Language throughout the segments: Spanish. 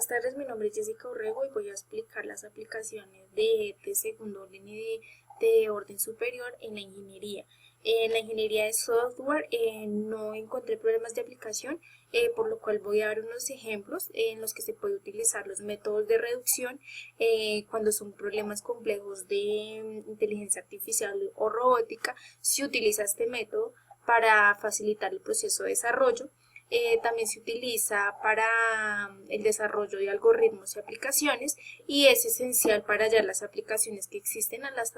Buenas tardes, mi nombre es Jessica Urrego y voy a explicar las aplicaciones de segundo orden y de orden superior en la ingeniería. En la ingeniería de software no encontré problemas de aplicación, por lo cual voy a dar unos ejemplos en los que se puede utilizar los métodos de reducción cuando son problemas complejos de inteligencia artificial o robótica. Se utiliza este método para facilitar el proceso de desarrollo. También se utiliza para el desarrollo de algoritmos y aplicaciones y es esencial para hallar las aplicaciones que existen a las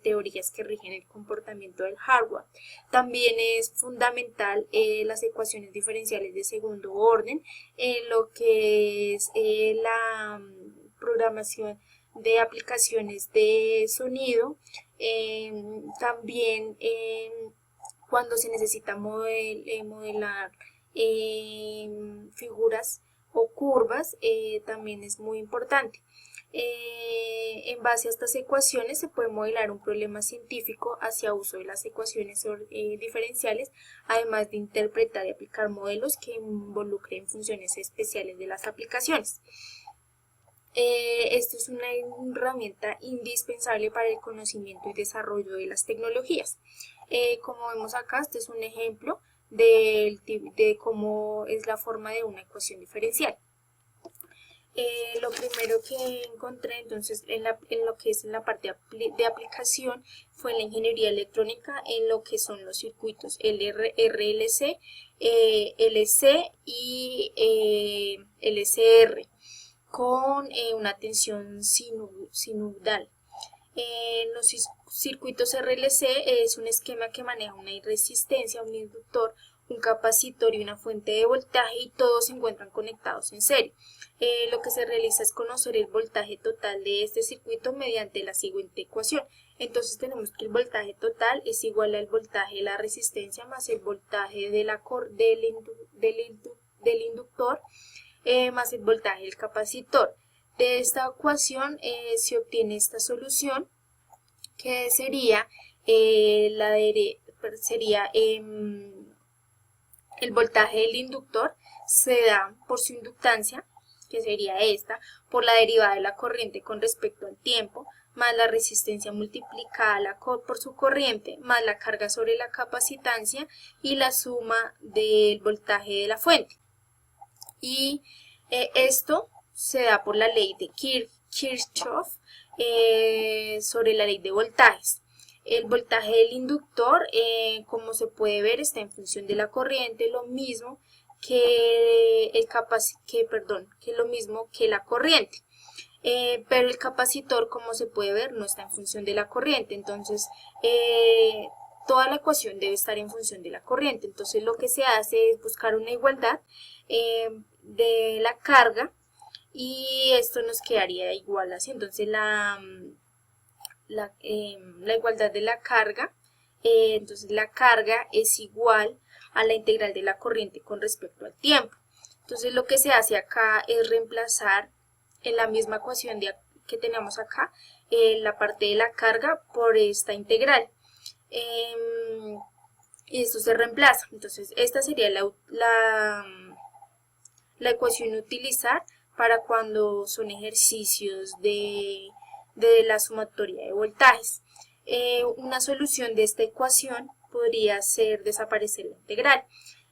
teorías que rigen el comportamiento del hardware. También es fundamental las ecuaciones diferenciales de segundo orden en lo que es la programación de aplicaciones de sonido. También cuando se necesita modelar figuras o curvas también es muy importante. En base a estas ecuaciones se puede modelar un problema científico hacia uso de las ecuaciones diferenciales, además de interpretar y aplicar modelos que involucren funciones especiales de las aplicaciones. Esto es una herramienta indispensable para el conocimiento y desarrollo de las tecnologías. Como vemos acá, este es un ejemplo de cómo es la forma de una ecuación diferencial. Lo primero que encontré entonces en lo que es la parte de aplicación fue en la ingeniería electrónica en lo que son los circuitos RLC, LC y LCR con una tensión sinudal. Los circuitos RLC es un esquema que maneja una resistencia, un inductor, un capacitor y una fuente de voltaje y todos se encuentran conectados en serie. Lo que se realiza es conocer el voltaje total de este circuito mediante la siguiente ecuación. Entonces tenemos que el voltaje total es igual al voltaje de la resistencia más el voltaje del inductor más el voltaje del capacitor. De esta ecuación se obtiene esta solución que sería el voltaje del inductor se da por su inductancia, que sería esta, por la derivada de la corriente con respecto al tiempo, más la resistencia multiplicada por su corriente, más la carga sobre la capacitancia y la suma del voltaje de la fuente. Y esto se da por la ley de Kirchhoff sobre la ley de voltajes. El voltaje del inductor, como se puede ver, está en función de la corriente, lo mismo que la corriente. Pero el capacitor, como se puede ver, no está en función de la corriente. Entonces, toda la ecuación debe estar en función de la corriente. Entonces, lo que se hace es buscar una igualdad de la carga y esto nos quedaría igual así. Entonces, la igualdad de la carga, entonces la carga es igual a la integral de la corriente con respecto al tiempo. Entonces, lo que se hace acá es reemplazar en la misma ecuación que tenemos acá la parte de la carga por esta integral. Y esto se reemplaza. Entonces, esta sería la ecuación a utilizar para cuando son ejercicios de la sumatoria de voltajes. Una solución de esta ecuación podría ser desaparecer la integral.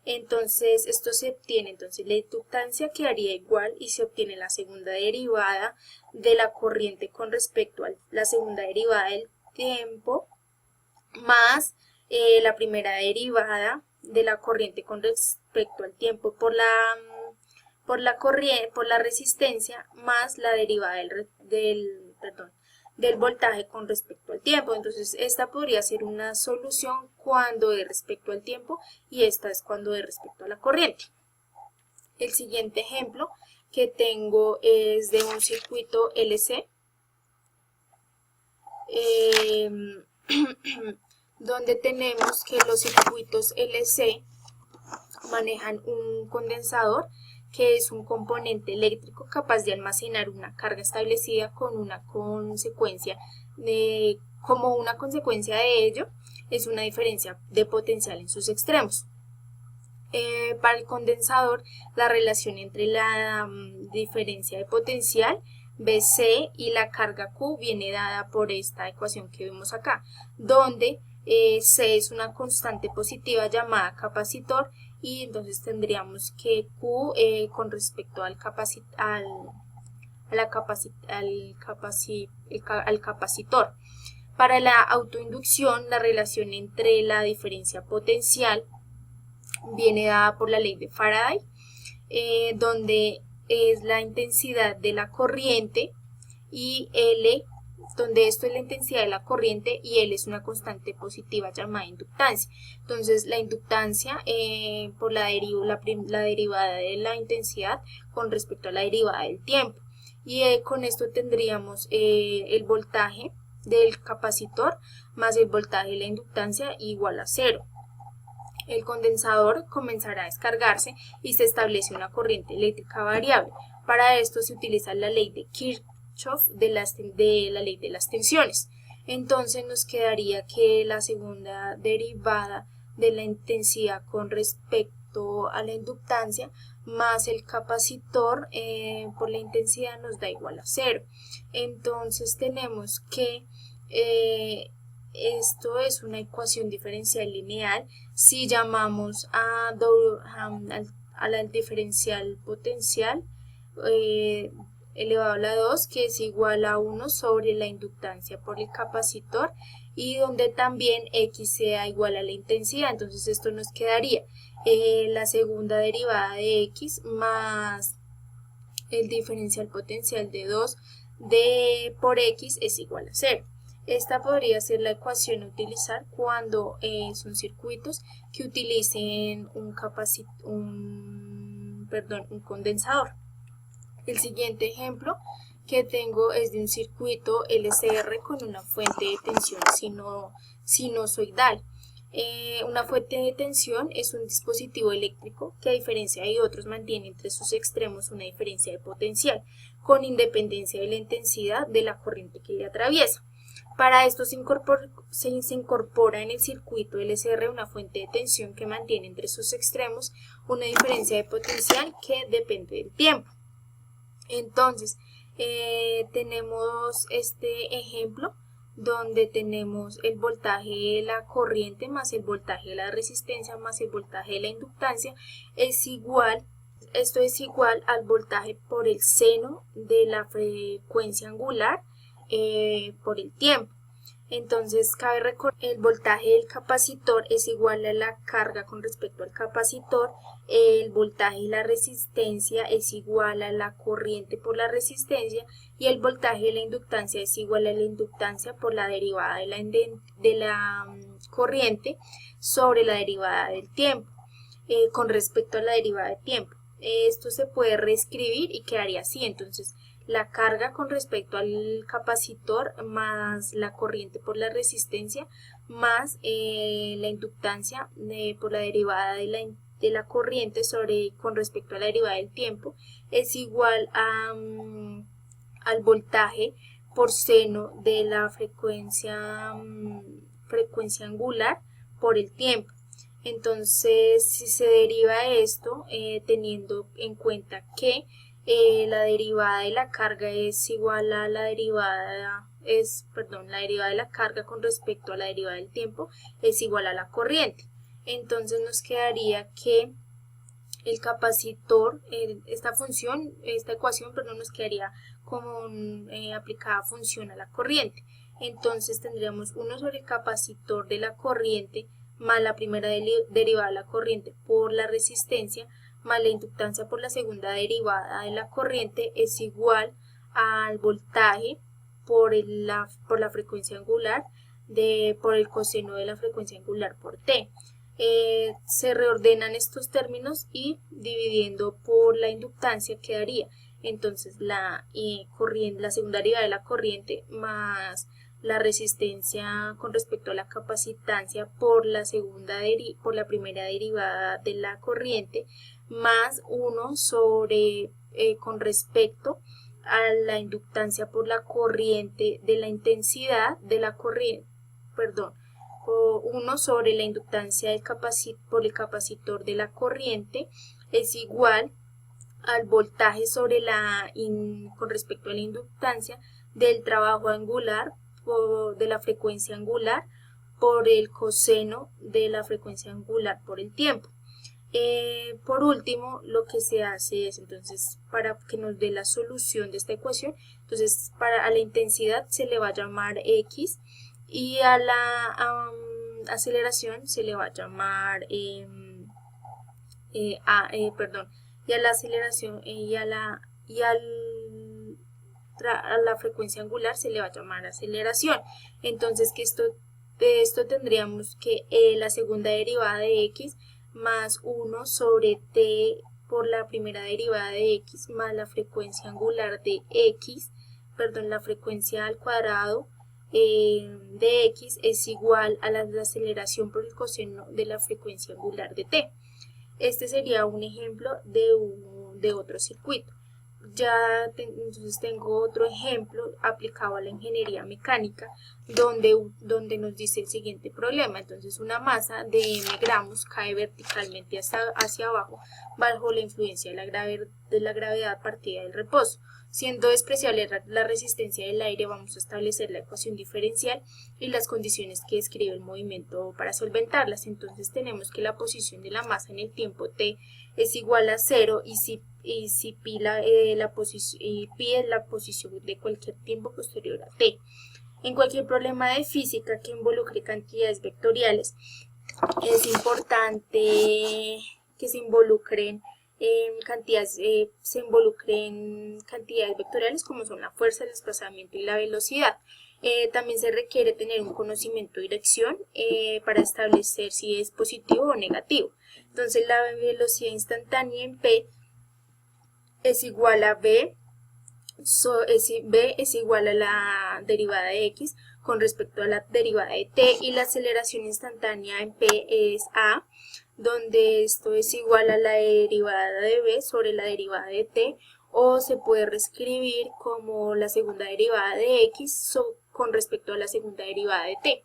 Entonces, esto se obtiene, entonces la inductancia quedaría igual y se obtiene la segunda derivada de la corriente con respecto a la segunda derivada del tiempo más la primera derivada de la corriente con respecto al tiempo por la resistencia más la derivada del voltaje con respecto al tiempo. Entonces, esta podría ser una solución cuando es respecto al tiempo y esta es cuando es respecto a la corriente. El siguiente ejemplo que tengo es de un circuito LC, donde tenemos que los circuitos LC manejan un condensador que es un componente eléctrico capaz de almacenar una carga establecida con una consecuencia como una consecuencia de ello es una diferencia de potencial en sus extremos. Para el condensador, la relación entre la diferencia de potencial BC y la carga Q viene dada por esta ecuación que vemos acá, donde C es una constante positiva llamada capacitor, y entonces tendríamos que Q con respecto al capacitor. Para la autoinducción, la relación entre la diferencia potencial viene dada por la ley de Faraday, donde es la intensidad de la corriente, y L, donde esto es la intensidad de la corriente y L es una constante positiva llamada inductancia. Entonces la inductancia por la derivada de la intensidad con respecto a la derivada del tiempo. Y con esto tendríamos el voltaje del capacitor más el voltaje de la inductancia igual a 0. El condensador comenzará a descargarse y se establece una corriente eléctrica variable. Para esto se utiliza la ley de Kirchhoff de la ley de las tensiones. Entonces nos quedaría que la segunda derivada de la intensidad con respecto a la inductancia más el capacitor por la intensidad nos da igual a 0. Entonces tenemos que esto es una ecuación diferencial lineal si llamamos a la diferencial potencial elevado a la 2, que es igual a 1 sobre la inductancia por el capacitor, y donde también X sea igual a la intensidad. Entonces esto nos quedaría la segunda derivada de X más el diferencial potencial de 2 por X es igual a 0. Esta podría ser la ecuación a utilizar cuando son circuitos que utilicen un condensador. El siguiente ejemplo que tengo es de un circuito LCR con una fuente de tensión sinusoidal. Una fuente de tensión es un dispositivo eléctrico que, a diferencia de otros, mantiene entre sus extremos una diferencia de potencial con independencia de la intensidad de la corriente que le atraviesa. Para esto se incorpora en el circuito LCR una fuente de tensión que mantiene entre sus extremos una diferencia de potencial que depende del tiempo. Entonces, tenemos este ejemplo donde tenemos el voltaje de la corriente más el voltaje de la resistencia más el voltaje de la inductancia esto es igual al voltaje por el seno de la frecuencia angular por el tiempo. Entonces cabe recordar que el voltaje del capacitor es igual a la carga con respecto al capacitor, el voltaje de la resistencia es igual a la corriente por la resistencia, y el voltaje de la inductancia es igual a la inductancia por la derivada de la corriente sobre la derivada del tiempo, con respecto a la derivada del tiempo. Esto se puede reescribir y quedaría así. Entonces, la carga con respecto al capacitor más la corriente por la resistencia más la inductancia por la derivada de la corriente con respecto a la derivada del tiempo es igual al voltaje por seno de la frecuencia angular por el tiempo. Entonces, si se deriva esto, teniendo en cuenta que la derivada de la carga es igual a la derivada de la carga con respecto a la derivada del tiempo es igual a la corriente. Entonces nos quedaría que el capacitor, esta ecuación nos quedaría como aplicada función a la corriente. Entonces tendríamos 1 sobre el capacitor de la corriente más la primera derivada de la corriente por la resistencia más la inductancia por la segunda derivada de la corriente es igual al voltaje por la frecuencia angular por el coseno de la frecuencia angular por t. Se reordenan estos términos y dividiendo por la inductancia quedaría entonces la segunda derivada de la corriente más la resistencia con respecto a la capacitancia por la primera derivada de la corriente más 1 sobre con respecto a la inductancia por la corriente de la intensidad de la corriente, 1 sobre la inductancia por el capacitor de la corriente es igual al voltaje sobre con respecto a la inductancia del trabajo angular de la frecuencia angular por el coseno de la frecuencia angular por el tiempo. Por último, lo que se hace es, entonces, para que nos dé la solución de esta ecuación, entonces a la intensidad se le va a llamar X y a la aceleración se le va a llamar y a la aceleración a la frecuencia angular se le va a llamar aceleración. Entonces, de esto tendríamos que la segunda derivada de x más 1 sobre t por la primera derivada de x más la frecuencia angular de x, la frecuencia al cuadrado de x es igual a la aceleración por el coseno de la frecuencia angular de t. Este sería un ejemplo de otro circuito. Entonces tengo otro ejemplo aplicado a la ingeniería mecánica donde nos dice el siguiente problema. Entonces una masa de m gramos cae verticalmente hacia abajo bajo la influencia de la gravedad partida del reposo. Siendo despreciable la resistencia del aire, vamos a establecer la ecuación diferencial y las condiciones que describe el movimiento para solventarlas. Entonces tenemos que la posición de la masa en el tiempo t es igual a 0 y si pi es la posición de cualquier tiempo posterior a t. En cualquier problema de física que involucre cantidades vectoriales, es importante que se involucren cantidades vectoriales como son la fuerza, el desplazamiento y la velocidad. También se requiere tener un conocimiento de dirección para establecer si es positivo o negativo. Entonces la velocidad instantánea en p es igual a b es igual a la derivada de x con respecto a la derivada de t, y la aceleración instantánea en p es a, donde esto es igual a la derivada de b sobre la derivada de t, o se puede reescribir como la segunda derivada de x con respecto a la segunda derivada de t.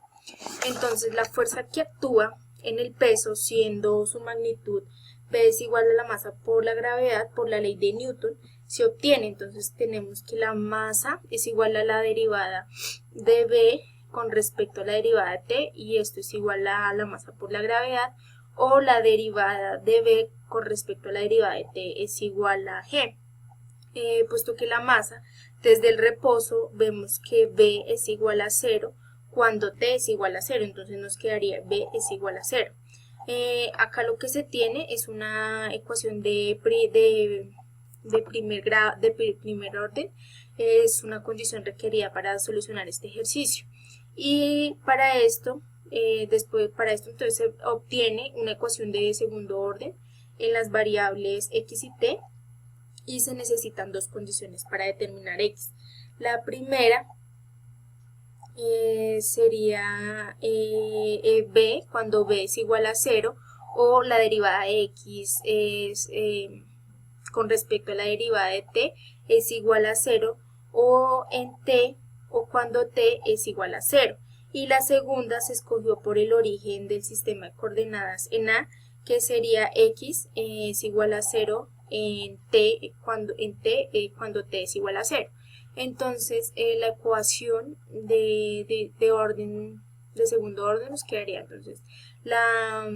Entonces la fuerza que actúa en el peso, siendo su magnitud P es igual a la masa por la gravedad por la ley de Newton, se obtiene. Entonces tenemos que la masa es igual a la derivada de B con respecto a la derivada de T, y esto es igual a la masa por la gravedad, o la derivada de B con respecto a la derivada de T es igual a G. Puesto que la masa desde el reposo vemos que B es igual a 0 cuando T es igual a 0, entonces nos quedaría B es igual a 0. Acá lo que se tiene es una ecuación de primer orden, es una condición requerida para solucionar este ejercicio. Y para esto, entonces se obtiene una ecuación de segundo orden en las variables x y t, y se necesitan dos condiciones para determinar x. La primera sería b cuando b es igual a 0, o la derivada de x es con respecto a la derivada de t es igual a 0, o en t, o cuando t es igual a 0. Y la segunda se escogió por el origen del sistema de coordenadas en A, que sería x es igual a 0 en t cuando t es igual a 0. Entonces la ecuación de segundo orden nos quedaría entonces la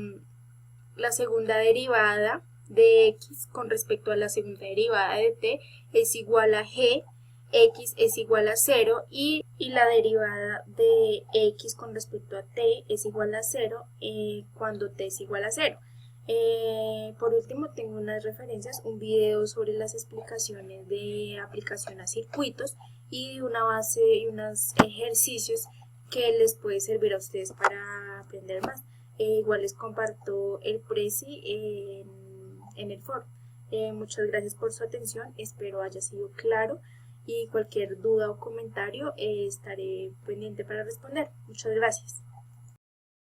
segunda derivada de x con respecto a la segunda derivada de t es igual a g, x es igual a 0, y la derivada de x con respecto a t es igual a 0 cuando t es igual a 0. Por último, tengo unas referencias, un video sobre las explicaciones de aplicación a circuitos y una base y unos ejercicios que les puede servir a ustedes para aprender más. Igual les comparto el Prezi en el foro. Muchas gracias por su atención, espero haya sido claro, y cualquier duda o comentario estaré pendiente para responder. Muchas gracias.